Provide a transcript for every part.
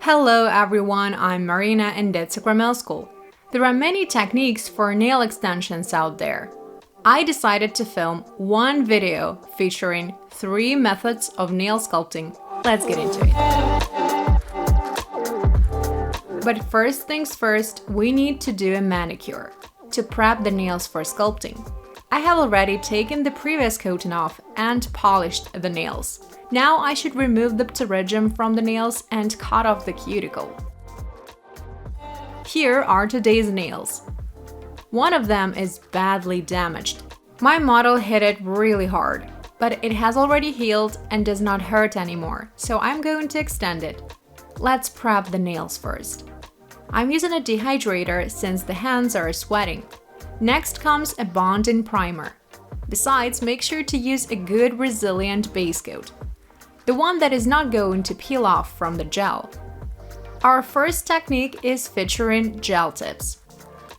Hello everyone, I'm Marina in Nails Sakramel School. There are many techniques for nail extensions out there. I decided to film one video featuring 3 methods of nail sculpting. Let's get into it. But first things first, we need to do a manicure to prep the nails for sculpting. I have already taken the previous coating off and polished the nails. Now I should remove the pterygium from the nails and cut off the cuticle. Here are today's nails. One of them is badly damaged. My model hit it really hard, but it has already healed and does not hurt anymore, so I'm going to extend it. Let's prep the nails first. I'm using a dehydrator since the hands are sweating. Next comes a bonding primer. Besides, make sure to use a good resilient base coat, the one that is not going to peel off from the gel. Our first technique is featuring gel tips.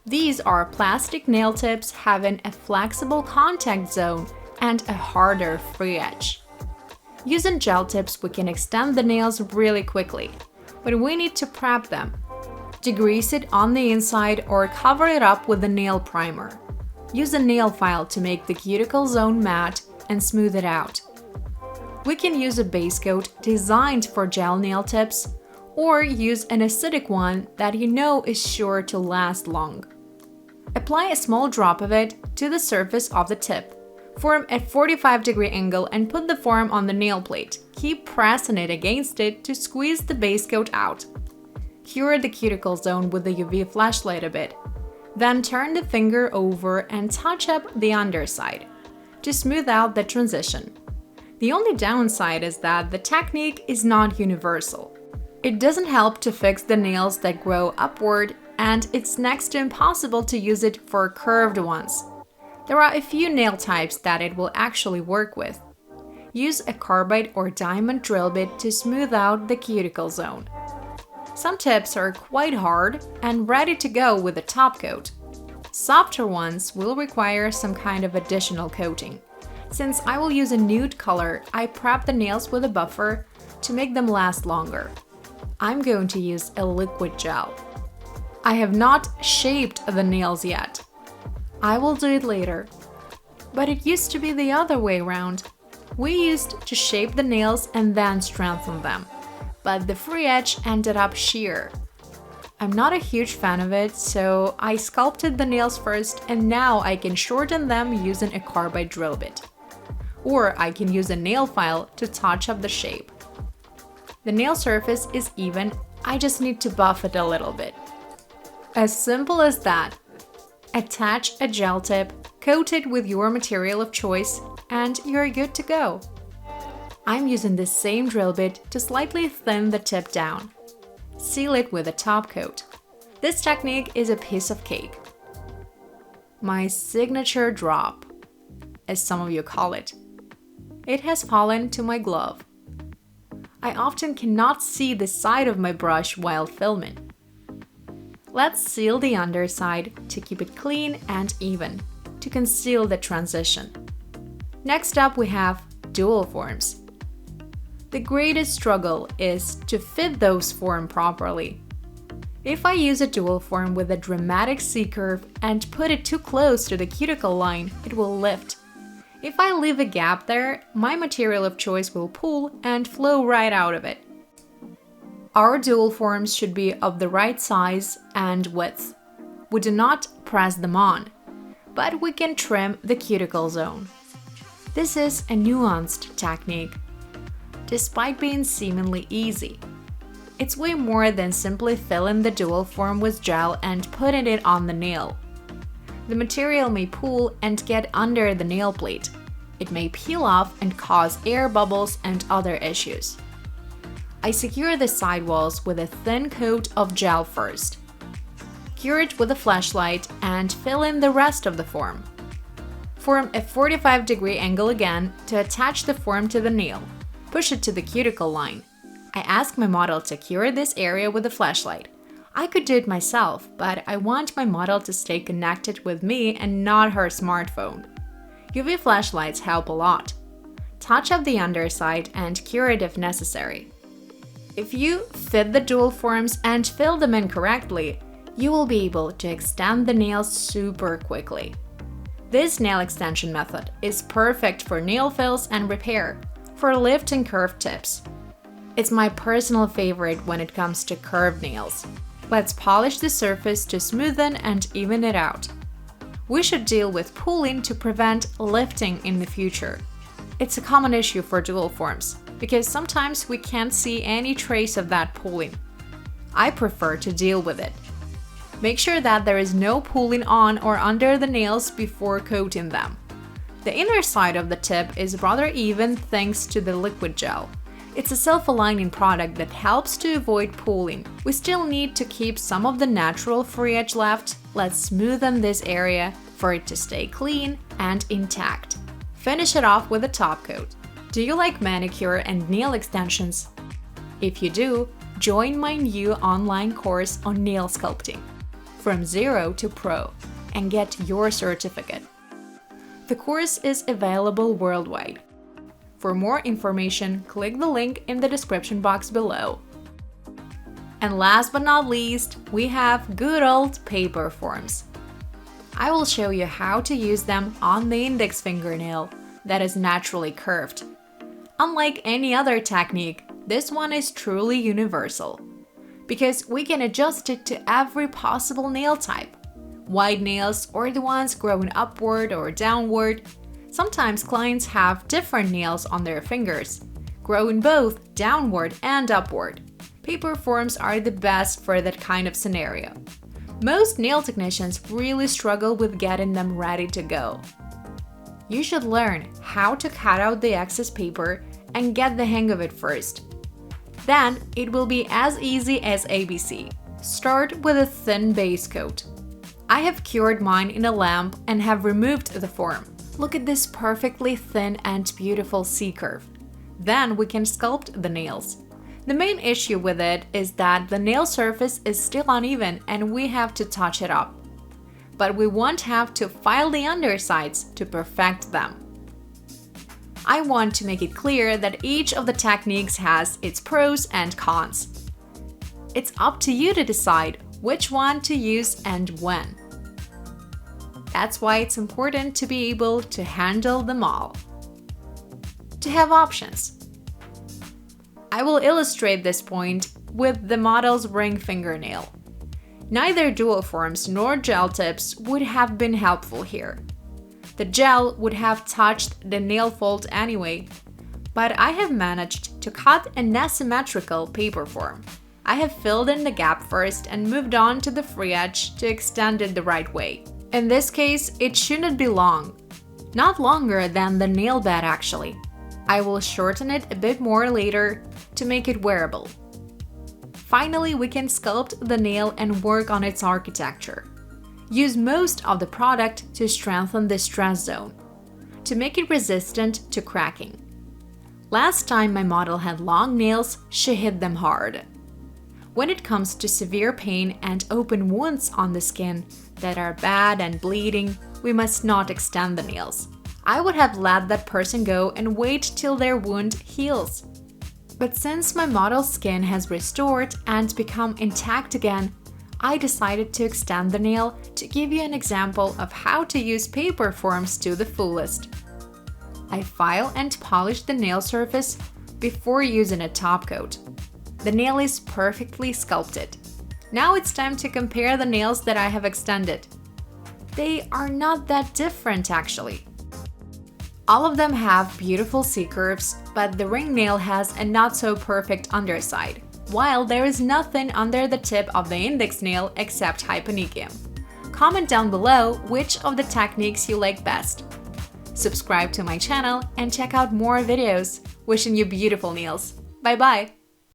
These are plastic nail tips having a flexible contact zone and a harder free edge. Using gel tips, we can extend the nails really quickly, but we need to prep them. Degrease it on the inside or cover it up with a nail primer. Use a nail file to make the cuticle zone matte and smooth it out. We can use a base coat designed for gel nail tips, or use an acidic one that you know is sure to last long. Apply a small drop of it to the surface of the tip. Form a 45-degree angle and put the form on the nail plate. Keep pressing it against it to squeeze the base coat out. Cure the cuticle zone with the UV flashlight a bit. Then turn the finger over and touch up the underside to smooth out the transition. The only downside is that the technique is not universal. It doesn't help to fix the nails that grow upward, and it's next to impossible to use it for curved ones. There are a few nail types that it will actually work with. Use a carbide or diamond drill bit to smooth out the cuticle zone. Some tips are quite hard and ready to go with a top coat. Softer ones will require some kind of additional coating. Since I will use a nude color, I prep the nails with a buffer to make them last longer. I'm going to use a liquid gel. I have not shaped the nails yet. I will do it later. But it used to be the other way around. We used to shape the nails and then strengthen them, but the free edge ended up sheer. I'm not a huge fan of it, so I sculpted the nails first and now I can shorten them using a carbide drill bit. Or I can use a nail file to touch up the shape. The nail surface is even, I just need to buff it a little bit. As simple as that. Attach a gel tip, coat it with your material of choice, and you're good to go. I'm using the same drill bit to slightly thin the tip down. Seal it with a top coat. This technique is a piece of cake. My signature drop, as some of you call it. It has fallen to my glove. I often cannot see the side of my brush while filming. Let's seal the underside to keep it clean and even, to conceal the transition. Next up we have dual forms. The greatest struggle is to fit those forms properly. If I use a dual form with a dramatic C-curve and put it too close to the cuticle line, it will lift. If I leave a gap there, my material of choice will pull and flow right out of it. Our dual forms should be of the right size and width. We do not press them on, but we can trim the cuticle zone. This is a nuanced technique. Despite being seemingly easy, it's way more than simply filling the dual form with gel and putting it on the nail. The material may pull and get under the nail plate. It may peel off and cause air bubbles and other issues. I secure the sidewalls with a thin coat of gel first. Cure it with a flashlight and fill in the rest of the form. Form a 45-degree angle again to attach the form to the nail. Push it to the cuticle line. I ask my model to cure this area with a flashlight. I could do it myself, but I want my model to stay connected with me and not her smartphone. UV flashlights help a lot. Touch up the underside and cure it if necessary. If you fit the dual forms and fill them in correctly, you will be able to extend the nails super quickly. This nail extension method is perfect for nail fills and repair, for lifting curved tips. It's my personal favorite when it comes to curved nails. Let's polish the surface to smoothen and even it out. We should deal with pulling to prevent lifting in the future. It's a common issue for dual forms, because sometimes we can't see any trace of that pulling. I prefer to deal with it. Make sure that there is no pulling on or under the nails before coating them. The inner side of the tip is rather even thanks to the liquid gel. It's a self-aligning product that helps to avoid pulling. We still need to keep some of the natural free edge left. Let's smoothen this area for it to stay clean and intact. Finish it off with a top coat. Do you like manicure and nail extensions? If you do, join my new online course on nail sculpting, from zero to pro, and get your certificate. The course is available worldwide. For more information, click the link in the description box below. And last but not least, we have good old paper forms. I will show you how to use them on the index fingernail that is naturally curved. Unlike any other technique, this one is truly universal, because we can adjust it to every possible nail type. Wide nails or the ones growing upward or downward. Sometimes clients have different nails on their fingers, growing both downward and upward. Paper forms are the best for that kind of scenario. Most nail technicians really struggle with getting them ready to go. You should learn how to cut out the excess paper and get the hang of it first. Then it will be as easy as ABC. Start with a thin base coat. I have cured mine in a lamp and have removed the form. Look at this perfectly thin and beautiful C-curve. Then we can sculpt the nails. The main issue with it is that the nail surface is still uneven and we have to touch it up. But we won't have to file the undersides to perfect them. I want to make it clear that each of the techniques has its pros and cons. It's up to you to decide which one to use and when. That's why it's important to be able to handle them all. To have options. I will illustrate this point with the model's ring fingernail. Neither dual forms nor gel tips would have been helpful here. The gel would have touched the nail fold anyway, but I have managed to cut an asymmetrical paper form. I have filled in the gap first and moved on to the free edge to extend it the right way. In this case, it shouldn't be long. Not longer than the nail bed actually. I will shorten it a bit more later to make it wearable. Finally, we can sculpt the nail and work on its architecture. Use most of the product to strengthen the stress zone, to make it resistant to cracking. Last time my model had long nails, she hit them hard. When it comes to severe pain and open wounds on the skin that are bad and bleeding, we must not extend the nails. I would have let that person go and wait till their wound heals. But since my model's skin has restored and become intact again, I decided to extend the nail to give you an example of how to use paper forms to the fullest. I file and polish the nail surface before using a top coat. The nail is perfectly sculpted. Now it's time to compare the nails that I have extended. They are not that different actually. All of them have beautiful C-curves, but the ring nail has a not so perfect underside, while there is nothing under the tip of the index nail except hyponychium. Comment down below which of the techniques you like best. Subscribe to my channel and check out more videos. Wishing you beautiful nails. Bye bye!